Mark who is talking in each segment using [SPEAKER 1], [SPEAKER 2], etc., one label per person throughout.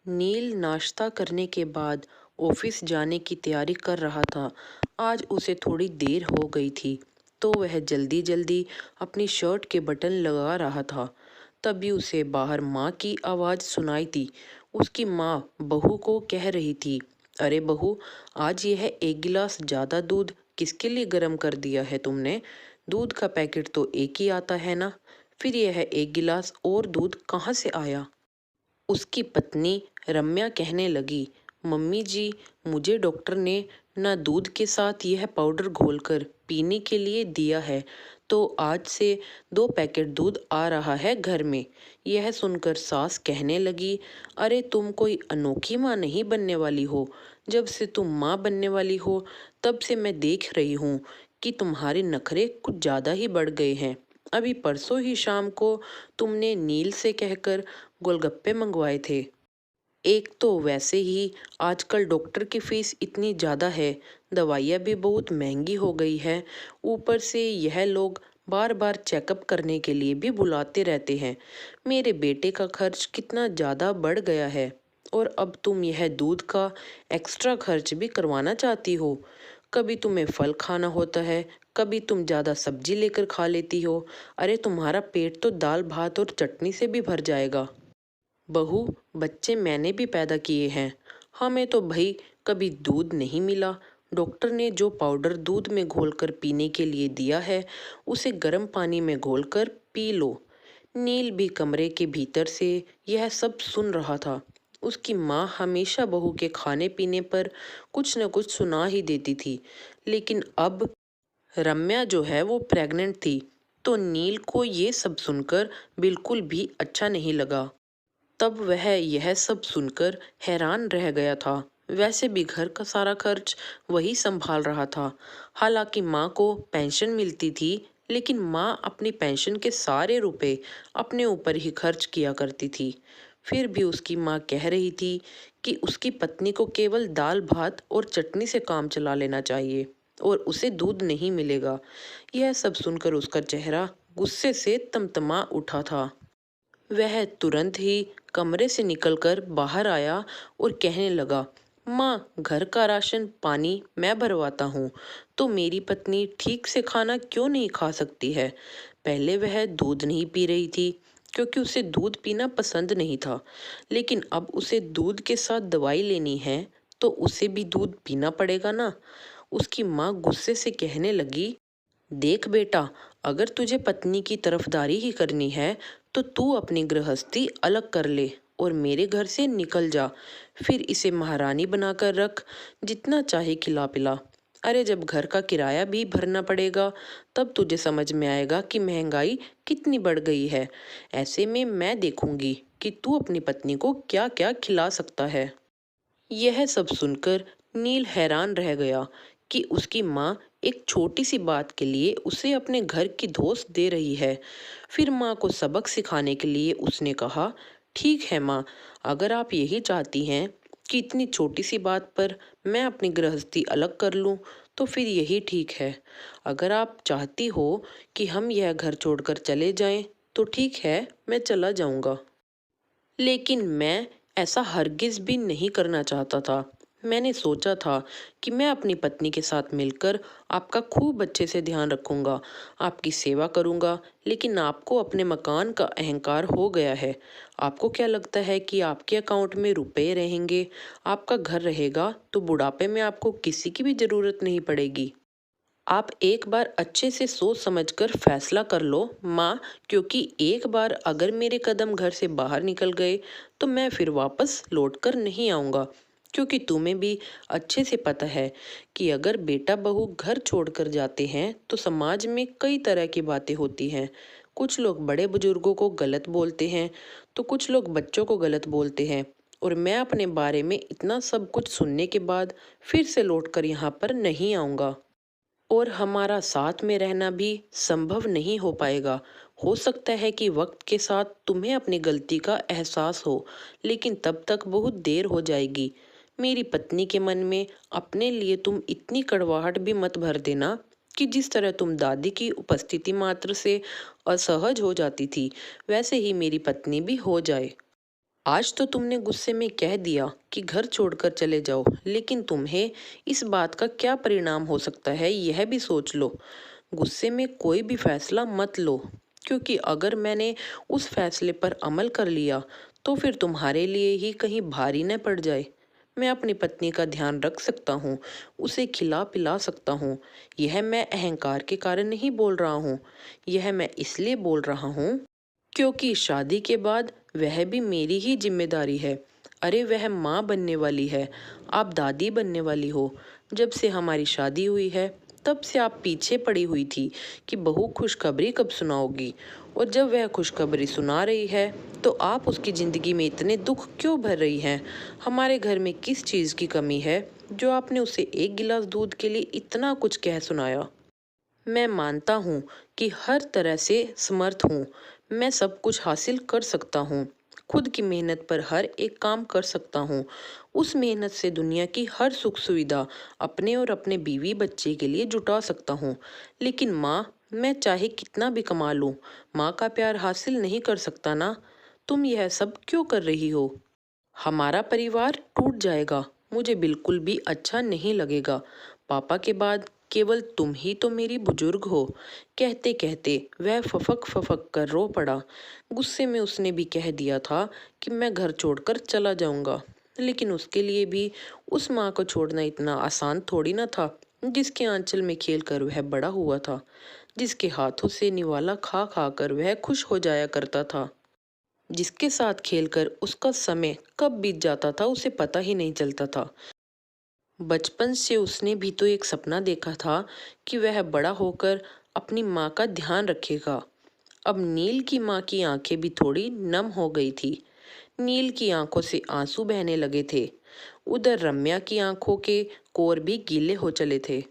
[SPEAKER 1] नील नाश्ता करने के बाद ऑफिस जाने की तैयारी कर रहा था। आज उसे थोड़ी देर हो गई थी, तो वह जल्दी जल्दी अपनी शर्ट के बटन लगा रहा था। तभी उसे बाहर माँ की आवाज़ सुनाई थी। उसकी माँ बहू को कह रही थी, अरे बहू, आज यह एक गिलास ज़्यादा दूध किसके लिए गर्म कर दिया है तुमने? दूध का पैकेट तो एक ही आता है ना। फिर यह एक गिलास और दूध कहाँ से आया? उसकी पत्नी रम्या कहने लगी, मम्मी जी, मुझे डॉक्टर ने ना दूध के साथ यह पाउडर घोलकर पीने के लिए दिया है, तो आज से 2 पैकेट दूध आ रहा है घर में। यह सुनकर सास कहने लगी, अरे तुम कोई अनोखी माँ नहीं बनने वाली हो। जब से तुम माँ बनने वाली हो, तब से मैं देख रही हूँ कि तुम्हारे नखरे कुछ ज़्यादा ही बढ़ गए हैं। अभी परसों ही शाम को तुमने नील से कहकर गोलगप्पे मंगवाए थे। एक तो वैसे ही आजकल डॉक्टर की फीस इतनी ज़्यादा है, दवाइयाँ भी बहुत महंगी हो गई है। ऊपर से यह लोग बार बार चेकअप करने के लिए भी बुलाते रहते हैं। मेरे बेटे का खर्च कितना ज़्यादा बढ़ गया है, और अब तुम यह दूध का एक्स्ट्रा खर्च भी करवाना चाहती हो। कभी तुम्हें फल खाना होता है, कभी तुम ज़्यादा सब्जी लेकर खा लेती हो। अरे तुम्हारा पेट तो दाल भात और चटनी से भी भर जाएगा। बहू, बच्चे मैंने भी पैदा किए हैं। हमें तो भाई कभी दूध नहीं मिला। डॉक्टर ने जो पाउडर दूध में घोलकर पीने के लिए दिया है, उसे गर्म पानी में घोलकर पी लो। नील भी कमरे के भीतर से यह सब सुन रहा था। उसकी माँ हमेशा बहू के खाने पीने पर कुछ न कुछ सुना ही देती थी, लेकिन अब रम्या जो है वो प्रेग्नेंट थी, तो नील को ये सब सुनकर बिल्कुल भी अच्छा नहीं लगा। तब वह यह सब सुनकर हैरान रह गया था। वैसे भी घर का सारा खर्च वही संभाल रहा था। हालांकि माँ को पेंशन मिलती थी, लेकिन माँ अपनी पेंशन के सारे रुपए अपने ऊपर ही खर्च किया करती थी। फिर भी उसकी माँ कह रही थी कि उसकी पत्नी को केवल दाल भात और चटनी से काम चला लेना चाहिए, और उसे दूध नहीं मिलेगा। यह सब सुनकर उसका चेहरा गुस्से से तमतमा उठा था। वह तुरंत ही कमरे से निकलकर बाहर आया और कहने लगा, माँ, घर का राशन पानी मैं भरवाता हूँ, तो मेरी पत्नी ठीक से खाना क्यों नहीं खा सकती है? पहले वह दूध नहीं पी रही थी, क्योंकि उसे दूध पीना पसंद नहीं था, लेकिन अब उसे दूध के साथ दवाई लेनी है, तो उसे भी दूध पीना पड़ेगा ना। उसकी माँ गुस्से से कहने लगी, देख बेटा, अगर तुझे पत्नी की तरफदारी ही करनी है, तो तू अपनी गृहस्थी अलग कर ले और मेरे घर से निकल जा। फिर इसे महारानी बनाकर रख, जितना चाहे खिला पिला। अरे जब घर का किराया भी भरना पड़ेगा, तब तुझे समझ में आएगा कि महंगाई कितनी बढ़ गई है। ऐसे में मैं देखूंगी कि तू अपनी पत्नी को क्या क्या खिला सकता है। यह सब सुनकर नील हैरान रह गया कि उसकी माँ एक छोटी सी बात के लिए उसे अपने घर की धोस दे रही है। फिर माँ को सबक सिखाने के लिए उसने कहा, ठीक है माँ, अगर आप यही चाहती हैं कि इतनी छोटी सी बात पर मैं अपनी गृहस्थी अलग कर लूँ, तो फिर यही ठीक है। अगर आप चाहती हो कि हम यह घर छोड़कर चले जाएं, तो ठीक है, मैं चला जाऊंगा। लेकिन मैं ऐसा हरगिज़ भी नहीं करना चाहता था। मैंने सोचा था कि मैं अपनी पत्नी के साथ मिलकर आपका खूब अच्छे से ध्यान रखूंगा, आपकी सेवा करूंगा, लेकिन आपको अपने मकान का अहंकार हो गया है। आपको क्या लगता है कि आपके अकाउंट में रुपए रहेंगे, आपका घर रहेगा, तो बुढ़ापे में आपको किसी की भी ज़रूरत नहीं पड़ेगी। आप एक बार अच्छे से सोच समझकर फैसला कर लो माँ, क्योंकि एक बार अगर मेरे कदम घर से बाहर निकल गए, तो मैं फिर वापस लौट कर नहीं आऊँगा। क्योंकि तुम्हें भी अच्छे से पता है कि अगर बेटा बहू घर छोड़कर जाते हैं, तो समाज में कई तरह की बातें होती हैं। कुछ लोग बड़े बुजुर्गों को गलत बोलते हैं, तो कुछ लोग बच्चों को गलत बोलते हैं। और मैं अपने बारे में इतना सब कुछ सुनने के बाद फिर से लौटकर यहाँ पर नहीं आऊँगा, और हमारा साथ में रहना भी संभव नहीं हो पाएगा। हो सकता है कि वक्त के साथ तुम्हें अपनी गलती का एहसास हो, लेकिन तब तक बहुत देर हो जाएगी। मेरी पत्नी के मन में अपने लिए तुम इतनी कड़वाहट भी मत भर देना कि जिस तरह तुम दादी की उपस्थिति मात्र से असहज हो जाती थी, वैसे ही मेरी पत्नी भी हो जाए। आज तो तुमने गुस्से में कह दिया कि घर छोड़कर चले जाओ, लेकिन तुम्हें इस बात का क्या परिणाम हो सकता है यह भी सोच लो। गुस्से में कोई भी फैसला मत लो, क्योंकि अगर मैंने उस फैसले पर अमल कर लिया तो फिर तुम्हारे लिए ही कहीं भारी न पड़ जाए। मैं अपनी पत्नी का ध्यान रख सकता हूँ, उसे खिला पिला सकता हूँ। यह मैं अहंकार के कारण नहीं बोल रहा हूँ, यह मैं इसलिए बोल रहा हूँ क्योंकि शादी के बाद वह भी मेरी ही जिम्मेदारी है। अरे वह माँ बनने वाली है, आप दादी बनने वाली हो। जब से हमारी शादी हुई है तब से आप पीछे पड़ी हुई थी कि बहू खुशखबरी कब सुनाओगी, और जब वह खुशखबरी सुना रही है तो आप उसकी ज़िंदगी में इतने दुख क्यों भर रही हैं। हमारे घर में किस चीज़ की कमी है जो आपने उसे एक गिलास दूध के लिए इतना कुछ कह सुनाया। मैं मानता हूँ कि हर तरह से समर्थ हूँ, मैं सब कुछ हासिल कर सकता हूँ, खुद की मेहनत पर हर एक काम कर सकता हूँ। उस मेहनत से दुनिया की हर सुख सुविधा अपने और अपने बीवी बच्चे के लिए जुटा सकता हूँ। लेकिन माँ, मैं चाहे कितना भी कमा लूँ, माँ का प्यार हासिल नहीं कर सकता ना। तुम यह सब क्यों कर रही हो? हमारा परिवार टूट जाएगा, मुझे बिल्कुल भी अच्छा नहीं लगेगा। पापा के बाद केवल तुम ही तो मेरी बुजुर्ग हो। कहते कहते वह फफक फफक कर रो पड़ा। गुस्से में उसने भी कह दिया था कि मैं घर छोड़कर चला जाऊंगा, लेकिन उसके लिए भी उस माँ को छोड़ना इतना आसान थोड़ी ना था, जिसके आंचल में खेलकर वह बड़ा हुआ था, जिसके हाथों से निवाला खा खा कर वह खुश हो जाया करता था, जिसके साथ खेलकर उसका समय कब बीत जाता था उसे पता ही नहीं चलता था। बचपन से उसने भी तो एक सपना देखा था कि वह बड़ा होकर अपनी माँ का ध्यान रखेगा। अब नील की माँ की आंखें भी थोड़ी नम हो गई थी। नील की आंखों से आंसू बहने लगे थे। उधर रम्या की आंखों के कोर भी गीले हो चले थे।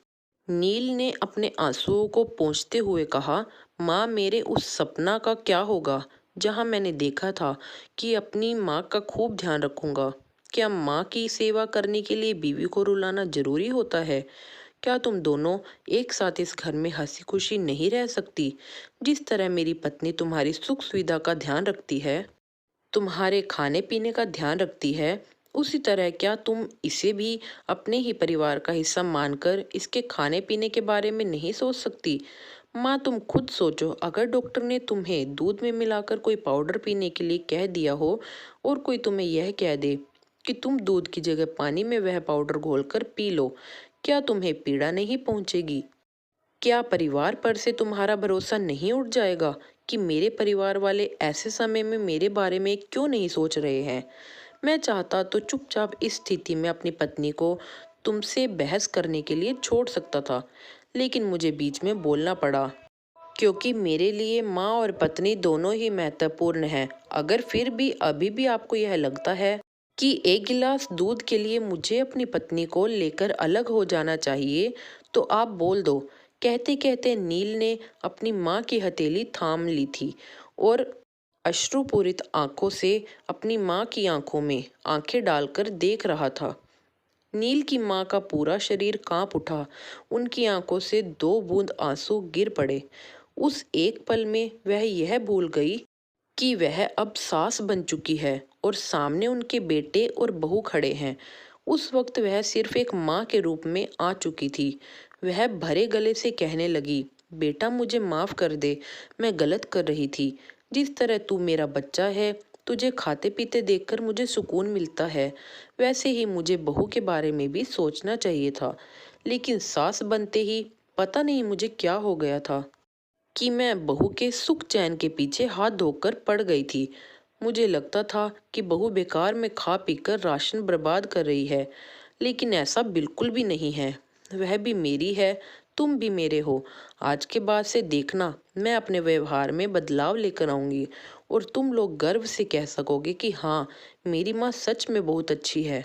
[SPEAKER 1] नील ने अपने आंसुओं को पोंछते हुए कहा, माँ, मेरे उस सपना का क्या होगा जहाँ मैंने देखा था कि अपनी माँ का खूब ध्यान रखूंगा। क्या माँ की सेवा करने के लिए बीवी को रुलाना जरूरी होता है? क्या तुम दोनों एक साथ इस घर में हंसी खुशी नहीं रह सकती? जिस तरह मेरी पत्नी तुम्हारी सुख सुविधा का ध्यान रखती है, तुम्हारे खाने पीने का ध्यान रखती है, उसी तरह क्या तुम इसे भी अपने ही परिवार का हिस्सा मानकर इसके खाने पीने के बारे में नहीं सोच सकती? माँ, तुम खुद सोचो, अगर डॉक्टर ने तुम्हें दूध में मिलाकर कोई पाउडर पीने के लिए कह दिया हो और कोई तुम्हें यह कह दे कि तुम दूध की जगह पानी में वह पाउडर घोलकर पी लो, क्या तुम्हें पीड़ा नहीं पहुंचेगी? क्या परिवार पर से तुम्हारा भरोसा नहीं उठ जाएगा कि मेरे परिवार वाले ऐसे समय में मेरे बारे में क्यों नहीं सोच रहे हैं? मैं चाहता तो चुपचाप इस स्थिति में अपनी पत्नी को तुमसे बहस करने के लिए छोड़ सकता था, लेकिन मुझे बीच में बोलना पड़ा, क्योंकि मेरे लिए माँ और पत्नी दोनों ही महत्वपूर्ण हैं। अगर फिर भी अभी भी आपको यह लगता है कि एक गिलास दूध के लिए मुझे अपनी पत्नी को लेकर अलग हो जाना चाहिए, तो आप बोल दो। कहते कहते नील ने अपनी माँ की हथेली थाम ली थी और अश्रुपूरित आंखों से अपनी माँ की आंखों में आंखें डालकर देख रहा था। नील की माँ का पूरा शरीर कांप उठा। उनकी आंखों से दो बूंद आंसू गिर पड़े। उस एक पल में वह यह भूल गई कि वह अब सास बन चुकी है और सामने उनके बेटे और बहू खड़े हैं। उस वक्त वह सिर्फ एक माँ के रूप में आ चुकी थी। वह भरे गले से कहने लगी, बेटा, मुझे माफ कर दे, मैं गलत कर रही थी। जिस तरह तू मेरा बच्चा है, तुझे खाते पीते देखकर मुझे सुकून मिलता है, वैसे ही मुझे बहू के बारे में भी सोचना चाहिए था। लेकिन सास बनते ही पता नहीं मुझे क्या हो गया था कि मैं बहू के सुख चैन के पीछे हाथ धोकर पड़ गई थी। मुझे लगता था कि बहू बेकार में खा पीकर राशन बर्बाद कर रही है, लेकिन ऐसा बिल्कुल भी नहीं है। वह भी मेरी है, तुम भी मेरे हो। आज के बाद से देखना, मैं अपने व्यवहार में बदलाव लेकर आऊंगी और तुम लोग गर्व से कह सकोगे कि हाँ, मेरी माँ सच में बहुत अच्छी है।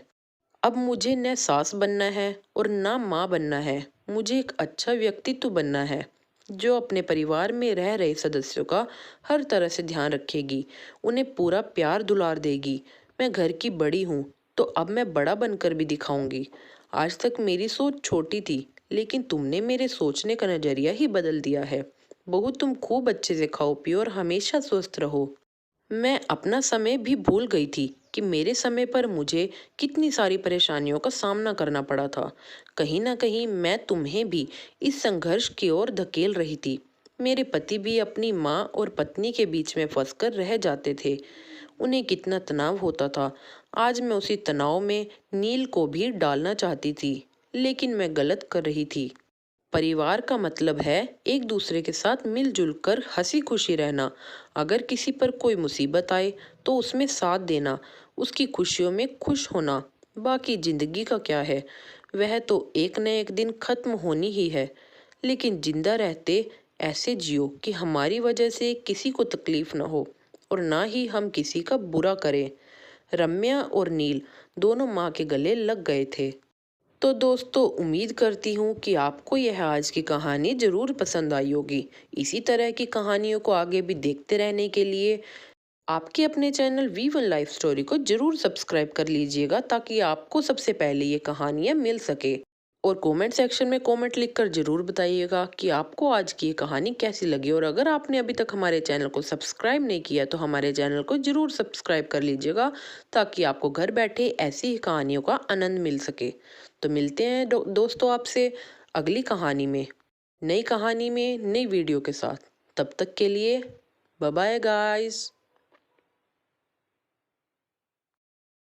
[SPEAKER 1] अब मुझे न सास बनना है और ना माँ बनना है, मुझे एक अच्छा व्यक्तित्व बनना है जो अपने परिवार में रह रहे सदस्यों का हर तरह से ध्यान रखेगी, उन्हें पूरा प्यार दुलार देगी। मैं घर की बड़ी हूँ, तो अब मैं बड़ा बनकर भी दिखाऊंगी। आज तक मेरी सोच छोटी थी, लेकिन तुमने मेरे सोचने का नजरिया ही बदल दिया है। बहू, तुम खूब अच्छे से खाओ पियो और हमेशा स्वस्थ रहो। मैं अपना समय भी भूल गई थी कि मेरे समय पर मुझे कितनी सारी परेशानियों का सामना करना पड़ा था। कहीं ना कहीं मैं तुम्हें भी इस संघर्ष की ओर धकेल रही थी। मेरे पति भी अपनी माँ और पत्नी के बीच में फंसकर रह जाते थे। उन्हें कितना तनाव होता था। आज मैं उसी तनाव में नील को भी डालना चाहती थी, लेकिन मैं गलत कर रही थी। परिवार का मतलब है एक दूसरे के साथ मिलजुल कर हंसी खुशी रहना। अगर किसी पर कोई मुसीबत आए तो उसमें साथ देना, उसकी खुशियों में खुश होना। बाकी जिंदगी का क्या है, वह तो एक न एक दिन खत्म होनी ही है। लेकिन जिंदा रहते ऐसे जियो कि हमारी वजह से किसी को तकलीफ ना हो और ना ही हम किसी का बुरा करें। रम्या और नील दोनों माँ के गले लग गए थे। तो दोस्तों, उम्मीद करती हूँ कि आपको यह आज की कहानी ज़रूर पसंद आई होगी। इसी तरह की कहानियों को आगे भी देखते रहने के लिए आपके अपने चैनल V1 लाइफ स्टोरी को ज़रूर सब्सक्राइब कर लीजिएगा, ताकि आपको सबसे पहले ये कहानियाँ मिल सके। और कमेंट सेक्शन में कमेंट लिखकर ज़रूर बताइएगा कि आपको आज की ये कहानी कैसी लगी। और अगर आपने अभी तक हमारे चैनल को सब्सक्राइब नहीं किया तो हमारे चैनल को ज़रूर सब्सक्राइब कर लीजिएगा, ताकि आपको घर बैठे ऐसी ही कहानियों का आनंद मिल सके। तो मिलते हैं दोस्तों आपसे अगली कहानी में, नई कहानी में, नई वीडियो के साथ। तब तक के लिए बाय बाय गाइस।